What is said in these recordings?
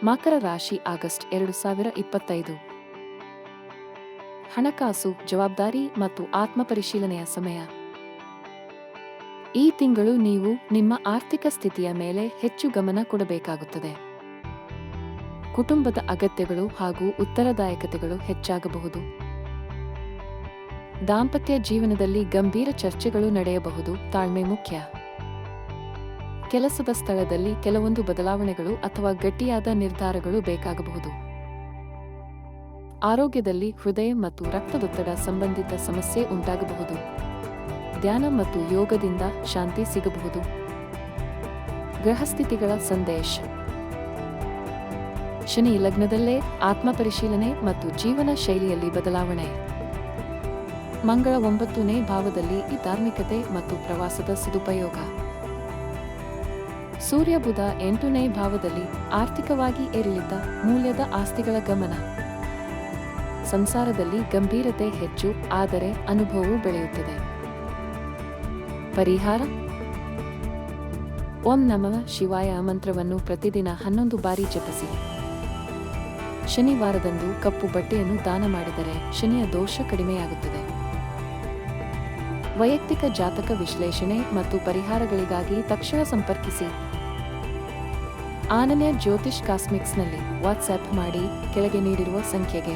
ಮಕರ ರಾಶಿ ಆಗಸ್ಟ್ 2025. ಹಣಕಾಸು, ಜವಾಬ್ದಾರಿ ಮತ್ತು ಆತ್ಮಪರಿಶೀಲನೆಯ ಸಮಯ. ಈ ತಿಂಗಳು ನೀವು ನಿಮ್ಮ ಆರ್ಥಿಕ ಸ್ಥಿತಿಯ ಮೇಲೆ ಹೆಚ್ಚು ಗಮನ ಕೊಡಬೇಕಾಗುತ್ತದೆ. ಕುಟುಂಬದ ಅಗತ್ಯಗಳು ಹಾಗೂ ಉತ್ತರದಾಯಕತೆಗಳು ಹೆಚ್ಚಾಗಬಹುದು. ದಾಂಪತ್ಯ ಜೀವನದಲ್ಲಿ ಗಂಭೀರ ಚರ್ಚೆಗಳು ನಡೆಯಬಹುದು. ತಾಳ್ಮೆ ಮುಖ್ಯ. ಕೆಲಸದ ಸ್ಥಳದಲ್ಲಿ ಕೆಲವೊಂದು ಬದಲಾವಣೆಗಳು ಅಥವಾ ಗಟ್ಟಿಯಾದ ನಿರ್ಧಾರಗಳು ಬೇಕಾಗಬಹುದು. ಆರೋಗ್ಯದಲ್ಲಿ ಹೃದಯ ಮತ್ತು ರಕ್ತದೊತ್ತಡ ಸಂಬಂಧಿತ ಸಮಸ್ಯೆ ಉಂಟಾಗಬಹುದು. ಧ್ಯಾನ ಮತ್ತು ಯೋಗದಿಂದ ಶಾಂತಿ ಸಿಗಬಹುದು. ಗ್ರಹಸ್ಥಿತಿಗಳ ಸಂದೇಶ. ಶನಿ ಲಗ್ನದಲ್ಲೇ ಆತ್ಮಪರಿಶೀಲನೆ ಮತ್ತು ಜೀವನ ಶೈಲಿಯಲ್ಲಿ ಬದಲಾವಣೆ. ಮಂಗಳ 9ನೇ ಭಾವದಲ್ಲಿ ಧಾರ್ಮಿಕತೆ ಮತ್ತು ಪ್ರವಾಸದ ಸದುಪಯೋಗ. ಸೂರ್ಯ ಬುಧ 8ನೇ ಭಾವದಲ್ಲಿ ಆರ್ಥಿಕವಾಗಿ ಏರಿಳಿತ, ಮೂಲ್ಯದ ಆಸ್ತಿಗಳ ಗಮನ. ಸಂಸಾರದಲ್ಲಿ ಗಂಭೀರತೆ ಹೆಚ್ಚು, ಆದರೆ ಅನುಭವವು ಬೆಳೆಯುತ್ತದೆ. ಪರಿಹಾರ: ಓಂ ನಮಃ ಶಿವಾಯ ಮಂತ್ರವನ್ನು ಪ್ರತಿದಿನ 11 ಬಾರಿ ಜಪಿಸಿ. ಶನಿವಾರದಂದು ಕಪ್ಪು ಬಟ್ಟೆಯನ್ನು ದಾನ ಮಾಡಿದರೆ ಶನಿಯ ದೋಷ ಕಡಿಮೆಯಾಗುತ್ತದೆ. ವೈಯಕ್ತಿಕ ಜಾತಕ ವಿಶ್ಲೇಷಣೆ ಮತ್ತು ಪರಿಹಾರಗಳಿಗಾಗಿ ತಕ್ಷಣ ಸಂಪರ್ಕಿಸಿ. ಅನನ್ಯ ಜ್ಯೋತಿಷ್ ಕಾಸ್ಮಿಕ್ಸ್ನಲ್ಲಿ ವಾಟ್ಸ್ಆಪ್ ಮಾಡಿ ಕೆಳಗೆ ನೀಡಿರುವ ಸಂಖ್ಯೆಗೆ.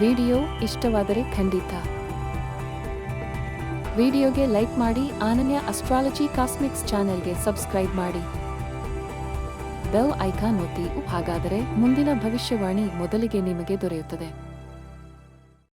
ವಿಡಿಯೋ ಇಷ್ಟವಾದರೆ ಖಂಡಿತ ವಿಡಿಯೋಗೆ ಲೈಕ್ ಮಾಡಿ. ಅನನ್ಯ ಅಸ್ಟ್ರಾಲಜಿ ಕಾಸ್ಮಿಕ್ಸ್ ಚಾನೆಲ್ಗೆ ಸಬ್ಸ್ಕ್ರೈಬ್ ಮಾಡಿ. ಬೆಲ್ ಐಕಾನ್ ಒತ್ತಿ. ಹಾಗಾದರೆ ಮುಂದಿನ ಭವಿಷ್ಯವಾಣಿ ಮೊದಲಿಗೆ ನಿಮಗೆ ದೊರೆಯುತ್ತದೆ.